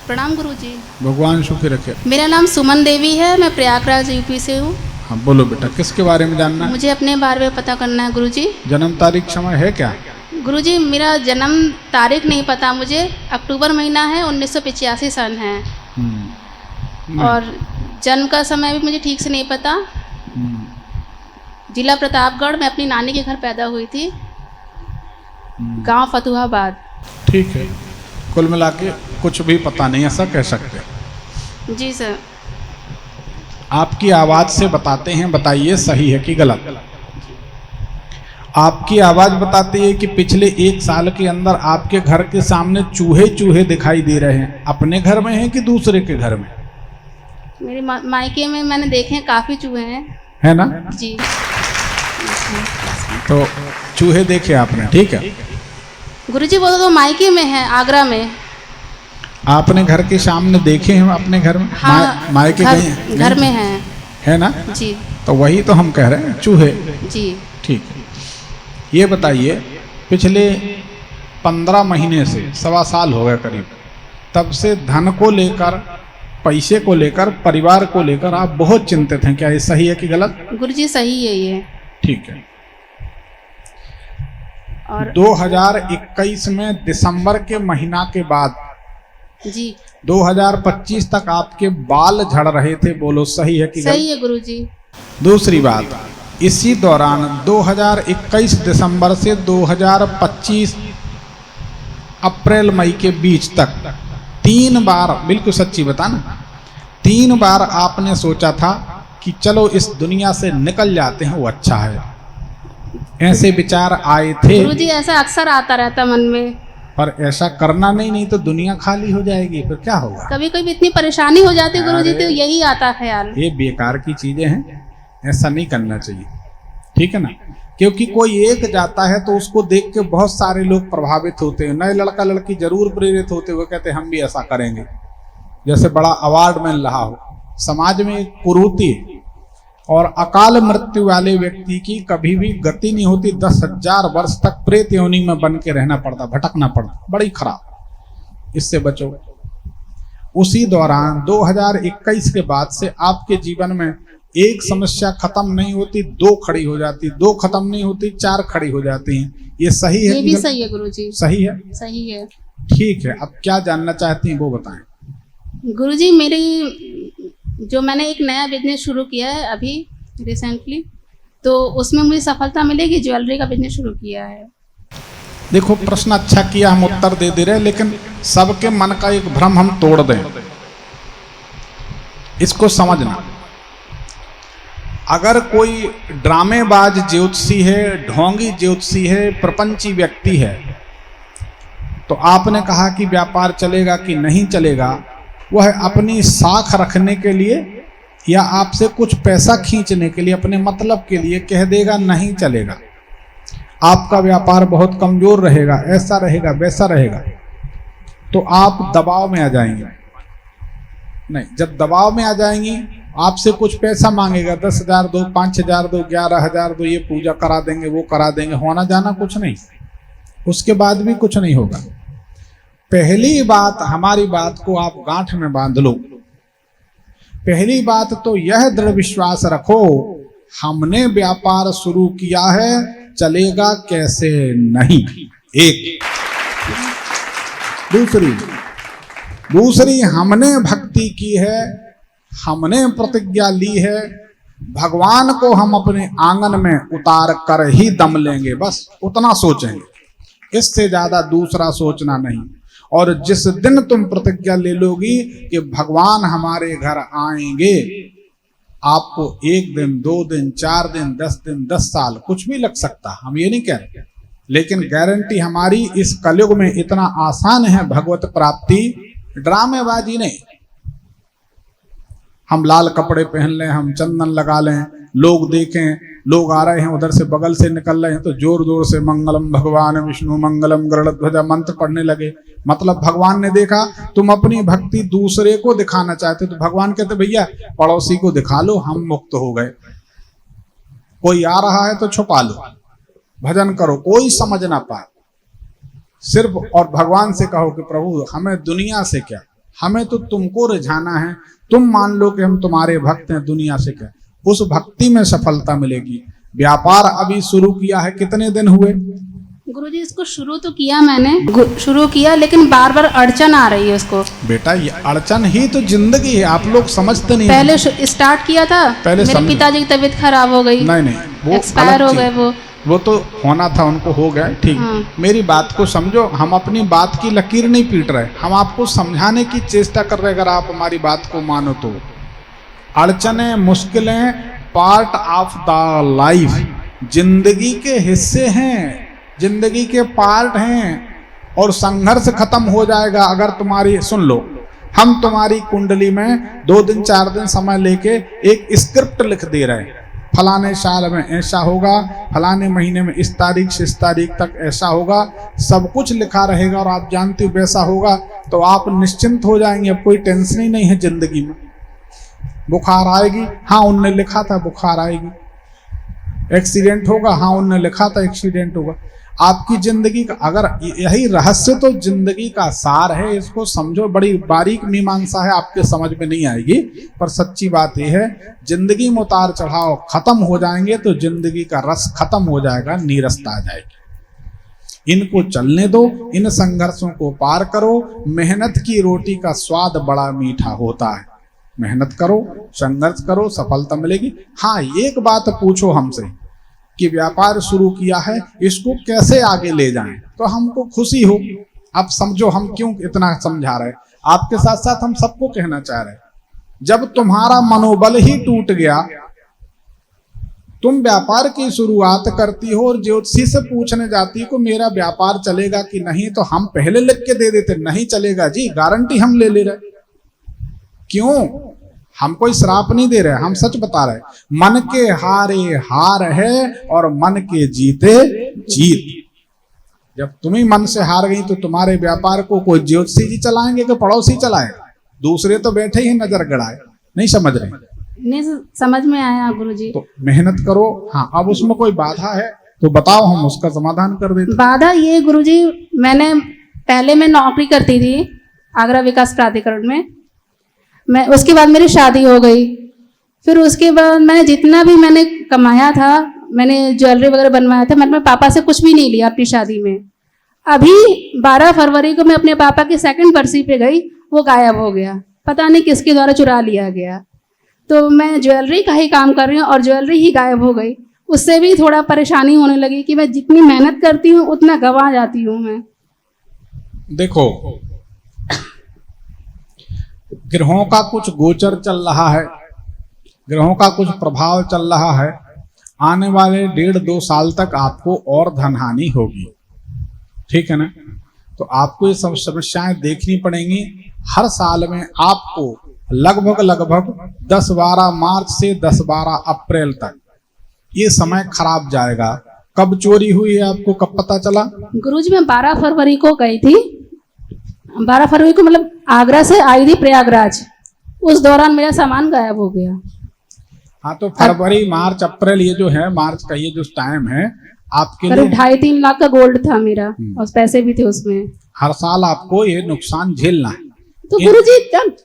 प्रणाम गुरुजी। भगवान सुखी रखे। मेरा नाम सुमन देवी है, मैं प्रयागराज यूपी से हूँ। हाँ बोलो बेटा, किसके बारे में जानना है? मुझे अपने बारे में पता करना है गुरुजी। जन्म तारीख समय है क्या? गुरुजी मेरा जन्म तारीख नहीं पता मुझे, अक्टूबर महीना है, 1985 सन है। और जन्म का समय भी मुझे ठीक से नहीं पता। जिला प्रतापगढ़, मैं अपनी नानी के घर पैदा हुई थी, गांव फतुहाबाद। ठीक है, कुल मिला के कुछ भी पता नहीं, ऐसा कह सकते। जी सर। आपकी आवाज़ से बताते हैं, बताइए सही है कि गलत। आपकी आवाज़ बताती है कि पिछले 1 साल के अंदर आपके घर के सामने चूहे चूहे दिखाई दे रहे हैं। अपने घर में हैं कि दूसरे के घर में? मेरे मायके में मैंने देखे हैं, काफ़ी चूहे हैं। है ना? जी। तो चूहे देखे आपने, ठीक है। गुरुजी वो तो मायके में है, आगरा में। आपने घर के सामने देखे हैं अपने घर में? हाँ, मायके घर में है ना? जी। तो वही तो हम कह रहे हैं, चूहे। जी ठीक है। ये बताइए, पिछले 15 महीने से 1.25 साल हो गए करीब, तब से धन को लेकर, पैसे को लेकर, परिवार को लेकर आप बहुत चिंतित हैं। क्या ये सही है कि गलत? गुरुजी सही है ये। ठीक है। और 2021 में दिसंबर के महीना के बाद जी 2025 तक आपके बाल झड़ रहे थे। बोलो सही है कि गलत? सही है गुरुजी। दूसरी बात, इसी दौरान 2021 दिसंबर से 2025 अप्रैल मई के बीच तक 3 बार, बिल्कुल सच्ची बताना, 3 बार आपने सोचा था कि चलो इस दुनिया से निकल जाते हैं, वो अच्छा है। ऐसे विचार आए थे? गुरुजी ऐसा अक्सर आता रहता मन में। पर ऐसा करना नहीं तो दुनिया खाली हो जाएगी, फिर क्या होगा? कभी कभी इतनी परेशानी हो जाती है गुरुजी, तो यही आता ख्याल। ये बेकार की चीजें हैं, ऐसा नहीं करना चाहिए, ठीक है ना? क्योंकि कोई एक जाता है तो उसको देख के बहुत सारे लोग प्रभावित होते हैं। नए लड़का लड़की जरूर प्रेरित होते हुए कहते हैं हम भी ऐसा करेंगे, जैसे बड़ा अवार्ड मिल रहा हो। समाज में एक कुरीति और अकाल मृत्यु वाले व्यक्ति की कभी भी गति नहीं होती। 10,000 वर्ष तक प्रेत योनि में बन के रहना पड़ता, भटकना पड़ता, बड़ी खराब। इससे बचो। उसी दौरान 2021 के बाद से आपके जीवन में एक समस्या खत्म नहीं होती, 2 खड़ी हो जाती, 2 खत्म नहीं होती, 4 खड़ी हो जाती हैं। ये सही है? ये भी सही है गुरुजी। सही है? सही है। ठीक है। अब क्या जानना चाहती हैं वो बताएं। गुरुजी जो मैंने एक नया बिजनेस शुरू किया है अभी रिसेंटली, तो उसमें मुझे सफलता मिलेगी। ज्वेलरी का बिजनेस शुरू किया है। देखो, प्रश्न अच्छा किया, हम उत्तर दे रहे हैं, लेकिन सबके मन का एक भ्रम हम तोड़ दें। इसको समझना, अगर कोई ड्रामेबाज ज्योतिषी है, ढोंगी ज्योतिषी है, प्रपंची व्यक्ति है, तो आपने कहा कि व्यापार चलेगा कि नहीं चलेगा, वह अपनी साख रखने के लिए या आपसे कुछ पैसा खींचने के लिए, अपने मतलब के लिए कह देगा नहीं चलेगा, आपका व्यापार बहुत कमजोर रहेगा, ऐसा रहेगा, वैसा रहेगा, तो आप दबाव में आ जाएंगे। नहीं, जब दबाव में आ जाएंगी, आपसे कुछ पैसा मांगेगा, 10,000 दो, 5,000 दो, 11,000 दो, ये पूजा करा देंगे, वो करा देंगे, होना जाना कुछ नहीं, उसके बाद भी कुछ नहीं होगा। पहली बात, हमारी बात को आप गांठ में बांध लो। पहली बात तो यह दृढ़ विश्वास रखो, हमने व्यापार शुरू किया है, चलेगा कैसे नहीं। एक। दूसरी हमने भक्ति की है, हमने प्रतिज्ञा ली है, भगवान को हम अपने आंगन में उतार कर ही दम लेंगे, बस उतना सोचेंगे, इससे ज्यादा दूसरा सोचना नहीं। और जिस दिन तुम प्रतिज्ञा ले लोगी कि भगवान हमारे घर आएंगे, आपको 1 दिन, 2 दिन, 4 दिन, 10 दिन, 10 साल, कुछ भी लग सकता, हम ये नहीं कह रहे, लेकिन गारंटी हमारी इस कलयुग में इतना आसान है भगवत प्राप्ति, ड्रामेबाजी नहीं। हम लाल कपड़े पहन लें, हम चंदन लगा लें, लोग देखें, लोग आ रहे हैं उधर से, बगल से निकल रहे हैं तो जोर जोर से मंगलम भगवान विष्णु मंगलम गरुड़ध्वज मंत्र पढ़ने लगे। मतलब भगवान ने देखा तुम अपनी भक्ति दूसरे को दिखाना चाहते, तो भगवान कहते भैया पड़ोसी को दिखा लो, हम मुक्त हो गए। कोई आ रहा है तो छुपा लो, भजन करो, कोई समझ ना पाए, सिर्फ और भगवान से कहो कि प्रभु हमें दुनिया से क्या, हमें तो तुमको रिझाना है। तुम मान लो कि हम तुम्हारे भक्त हैं, दुनिया से क्या, उस भक्ति में सफलता मिलेगी। व्यापार अभी शुरू किया है, कितने दिन हुए? गुरुजी इसको शुरू तो किया मैंने, शुरू किया, लेकिन बार बार अड़चन आ रही है उसको। बेटा ये अड़चन ही तो जिंदगी है, आप लोग समझते नहीं। पहले स्टार्ट किया था, मेरे पिताजी की तबीयत खराब हो गई, नहीं वो एक्सपायर हो गए। वो तो होना था, उनको हो गया, ठीक। मेरी बात को समझो, हम अपनी बात की लकीर नहीं पीट रहे, हम आपको समझाने की चेष्टा कर रहे। अगर आप हमारी बात को मानो तो अड़चनें, मुश्किलें पार्ट ऑफ द लाइफ, जिंदगी के हिस्से हैं, जिंदगी के पार्ट हैं, और संघर्ष खत्म हो जाएगा अगर तुम्हारी, सुन लो, हम तुम्हारी कुंडली में 2 दिन 4 दिन समय लेके एक स्क्रिप्ट लिख दे रहे हैं। फलाने साल में ऐसा होगा, फलाने महीने में इस तारीख से इस तारीख तक ऐसा होगा, सब कुछ लिखा रहेगा और आप जानते हो वैसा होगा, तो आप निश्चिंत हो जाएंगे। अब कोई टेंशन ही नहीं है जिंदगी में। बुखार आएगी, हाँ उनने लिखा था बुखार आएगी। एक्सीडेंट होगा, हाँ उनने लिखा था एक्सीडेंट होगा। आपकी जिंदगी का, अगर यही रहस्य तो जिंदगी का सार है, इसको समझो। बड़ी बारीक मीमांसा है, आपके समझ में नहीं आएगी, पर सच्ची बात यह है, जिंदगी में उतार चढ़ाव खत्म हो जाएंगे तो जिंदगी का रस खत्म हो जाएगा, नीरसता आ जाएगी। इनको चलने दो, इन संघर्षों को पार करो। मेहनत की रोटी का स्वाद बड़ा मीठा होता है। मेहनत करो, संघर्ष करो, सफलता मिलेगी। हाँ एक बात पूछो हमसे कि व्यापार शुरू किया है, इसको कैसे आगे ले जाएं, तो हमको खुशी हो। अब समझो हम क्यों इतना समझा रहे हैं, आपके साथ साथ हम सबको कहना चाह रहे हैं। जब तुम्हारा मनोबल ही टूट गया, तुम व्यापार की शुरुआत करती हो और ज्योतिषी से पूछने जाती हो मेरा व्यापार चलेगा कि नहीं, तो हम पहले लिख के दे देते नहीं चलेगा जी, गारंटी हम ले रहे। क्यों? हम कोई श्राप नहीं दे रहे, हम सच बता रहे। मन के हारे हार है और मन के जीते जीत। जब तुम ही मन से हार गई तो तुम्हारे व्यापार को कोई ज्योतिषी जी चलाएंगे कि पड़ोसी चलाएगा? दूसरे तो बैठे ही नजर गड़ाए। नहीं समझ रहे? नहीं समझ में आया गुरुजी। तो मेहनत करो। हाँ अब उसमें कोई बाधा है तो बताओ, हम उसका समाधान कर देते। बाधा ये गुरुजी, मैंने पहले मैं नौकरी करती थी आगरा विकास प्राधिकरण में, मैं उसके बाद मेरी शादी हो गई। फिर उसके बाद मैंने जितना भी मैंने कमाया था, मैंने ज्वेलरी वगैरह बनवाया था, मैंने पापा से कुछ भी नहीं लिया अपनी शादी में। अभी 12 फरवरी को मैं अपने पापा की 2nd बरसी पे गई, वो गायब हो गया, पता नहीं किसके द्वारा चुरा लिया गया। तो मैं ज्वेलरी का ही काम कर रही हूँ और ज्वेलरी ही गायब हो गई। उससे भी थोड़ा परेशानी होने लगी कि मैं जितनी मेहनत करती हूँ उतना गंवा जाती हूँ मैं। देखो ग्रहों का कुछ गोचर चल रहा है, ग्रहों का कुछ प्रभाव चल रहा है। आने वाले 1.5-2 साल तक आपको और धन हानि होगी, ठीक है ना? तो आपको ये सब समस्याएं देखनी पड़ेंगी। हर साल में आपको लगभग 10-12 मार्च से 10-12 अप्रैल तक ये समय खराब जाएगा। कब चोरी हुई है आपको कब पता चला? गुरुजी मैं 12 फरवरी को गई थी, 12 फरवरी को मतलब आगरा से आई थी प्रयागराज, उस दौरान मेरा सामान गायब हो गया। हाँ तो फरवरी मार्च अप्रैल ये जो है, मार्च का ये जो टाइम है आपके लिए 2.5-3 लाख का गोल्ड था मेरा और पैसे भी थे उसमें। हर साल आपको ये नुकसान झेलना है। तो गुरुजी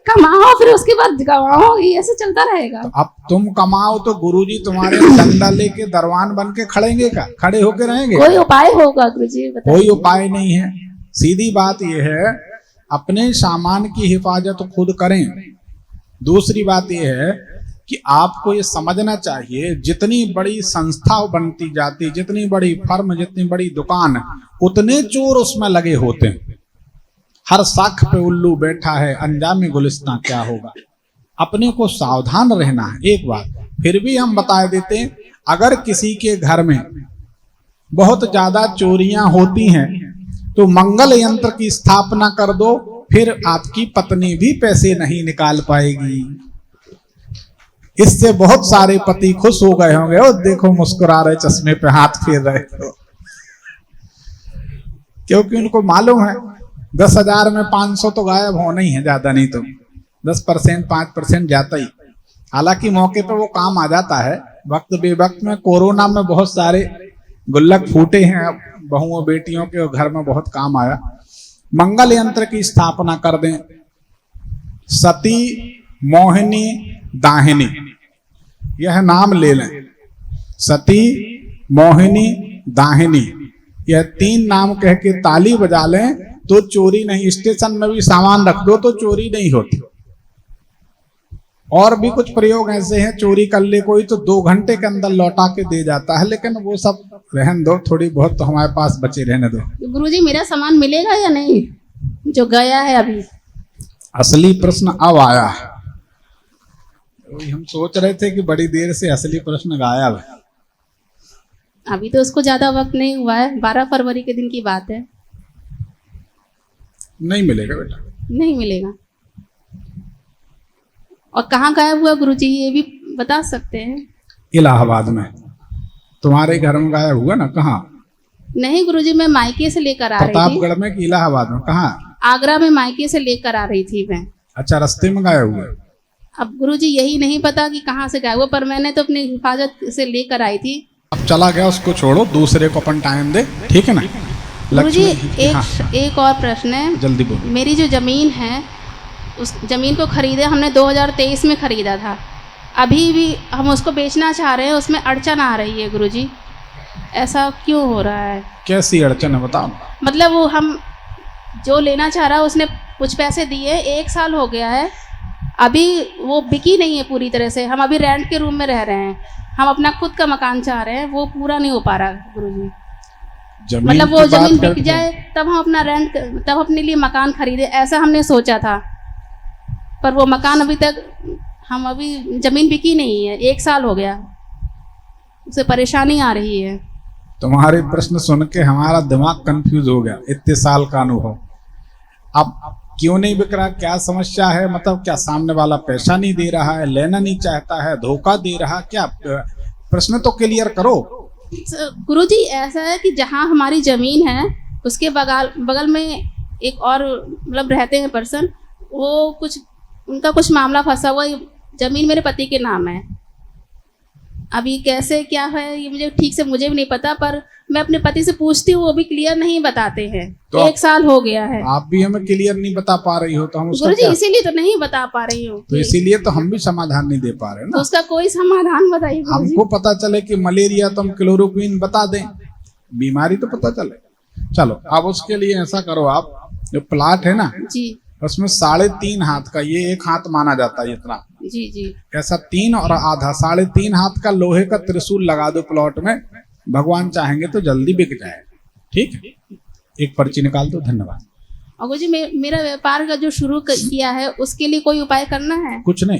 कमाओ फिर उसके बाद गवाओ, ये ऐसे चलता रहेगा। तो अब तुम कमाओ तो गुरुजी तुम्हारे डंडा लेके दरवान बन के खड़े होके रहेंगे? कोई उपाय होगा गुरुजी? कोई उपाय नहीं है। सीधी बात यह है, अपने सामान की हिफाजत खुद करें। दूसरी बात यह है कि आपको ये समझना चाहिए, जितनी बड़ी संस्था बनती जाती, जितनी बड़ी फर्म, जितनी बड़ी दुकान, उतने चोर उसमें लगे होते हैं। हर साख पे उल्लू बैठा है, अंजामे गुलिस्तां क्या होगा। अपने को सावधान रहना है। एक बात फिर भी हम बता देते हैं, अगर किसी के घर में बहुत ज्यादा चोरियां होती हैं तो मंगल यंत्र की स्थापना कर दो, फिर आपकी पत्नी भी पैसे नहीं निकाल पाएगी। इससे बहुत सारे पति खुश हो गए होंगे। और देखो मुस्कुरा रहे, चश्मे पे हाथ फेर रहे हो, क्योंकि उनको मालूम है 10,000 में 500 तो गायब होना ही है, ज्यादा नहीं तो 10% 5% जाता ही। हालांकि मौके पर वो काम आ जाता है, वक्त बेवक्त में। कोरोना में बहुत सारे गुल्लक फूटे हैं बहुओं बेटियों के, घर में बहुत काम आया। मंगल यंत्र की स्थापना कर दें, सती, मोहिनी, दाहिनी, यह नाम ले लें। सती, मोहिनी, दाहिनी, यह 3 नाम कह के ताली बजा लें तो चोरी नहीं। स्टेशन में भी सामान रख दो तो चोरी नहीं होती। और भी कुछ प्रयोग ऐसे हैं, चोरी कर ले कोई तो 2 घंटे के अंदर लौटा के दे जाता है, लेकिन वो सब रहन दो, थोड़ी बहुत तो हमारे पास बचे रहने दो। गुरुजी मेरा सामान मिलेगा या नहीं जो गया है अभी? असली प्रश्न अब आया है। हम सोच रहे थे कि बड़ी देर से असली प्रश्न गायब है। अभी तो उसको ज्यादा वक्त नहीं हुआ है, 12 फरवरी के दिन की बात है। नहीं मिलेगा बेटा, नहीं मिलेगा। और कहाँ गायब हुआ गुरुजी ये भी बता सकते हैं? इलाहाबाद में। तुम्हारे घर में गायब हुआ ना? कहाँ? नहीं गुरुजी, मैं मायके से लेकर आ रही थी। प्रतापगढ़ में कि इलाहाबाद में? कहाँ? आगरा में मायके से लेकर आ रही थी मैं। अच्छा, रास्ते में गायब हुआ? अब गुरुजी यही नहीं पता कि कहाँ से गायब हुआ, पर मैंने तो अपनी हिफाजत से लेकर आई थी। अब चला गया, उसको छोड़ो, दूसरे को अपन टाइम दे, ठीक है ना? गुरुजी लक्ष्मी, एक और प्रश्न है। जल्दी बोलो। मेरी जो ज़मीन है उस ज़मीन को खरीदे हमने 2023 में ख़रीदा था। अभी भी हम उसको बेचना चाह रहे हैं, उसमें अड़चन आ रही है गुरुजी, ऐसा क्यों हो रहा है? कैसी अड़चन है बताओ? मतलब वो हम जो लेना चाह रहा है उसने कुछ पैसे दिए, 1 साल हो गया है, अभी वो बिकी नहीं है पूरी तरह से। हम अभी रेंट के रूम में रह रहे हैं, हम अपना खुद का मकान चाह रहे हैं, वो पूरा नहीं हो पा रहा गुरुजी। मतलब वो ज़मीन बिक जाए तब हम अपना रेंट, तब अपने लिए मकान खरीदे, ऐसा हमने सोचा था। पर वो मकान अभी तक, हम अभी ज़मीन बिकी नहीं है, 1 साल हो गया, उसे परेशानी आ रही है। तुम्हारे प्रश्न सुन के हमारा दिमाग कंफ्यूज हो गया। इतने साल का अनुभव, अब क्यों नहीं बिक रहा? क्या समस्या है? मतलब क्या सामने वाला पैसा नहीं दे रहा है, लेना नहीं चाहता है, धोखा दे रहा? क्या प्रश्न तो क्लियर करो। गुरुजी ऐसा है कि जहाँ हमारी ज़मीन है उसके बगल में एक और मतलब रहते हैं पर्सन, वो कुछ उनका कुछ मामला फंसा हुआ, ज़मीन मेरे पति के नाम है। अभी कैसे क्या है ये मुझे ठीक से मुझे भी नहीं पता, पर मैं अपने पति से पूछती हूँ, वो भी क्लियर नहीं बताते हैं। तो 1 साल हो गया है। आप भी हमें क्लियर नहीं बता पा रही हो तो हम उसका गुरुजी इसीलिए तो नहीं बता पा रही हूँ। तो इसीलिए तो हम भी समाधान नहीं दे पा रहे ना। तो उसका कोई समाधान बताइए। हमको पता चले कि मलेरिया तो हम क्लोरोक्वीन बता दें, बीमारी तो पता चले। चलो अब उसके लिए ऐसा करो, आप जो प्लाट है ना जी, उसमें 3.5 हाथ का, ये 1 हाथ माना जाता है इतना, जी जी, ऐसा 3 और आधा 3.5 हाथ का लोहे का त्रिशूल लगा दो प्लॉट में, भगवान चाहेंगे तो जल्दी बिक जाए। ठीक है, एक पर्ची निकाल दो। धन्यवाद। और गुरुजी मेरा व्यापार का जो शुरू किया है उसके लिए कोई उपाय करना है? कुछ नहीं,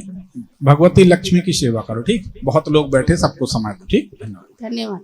भगवती लक्ष्मी की सेवा करो। ठीक, बहुत लोग बैठे, सबको समय दो। ठीक, धन्यवाद। धन्यवाद।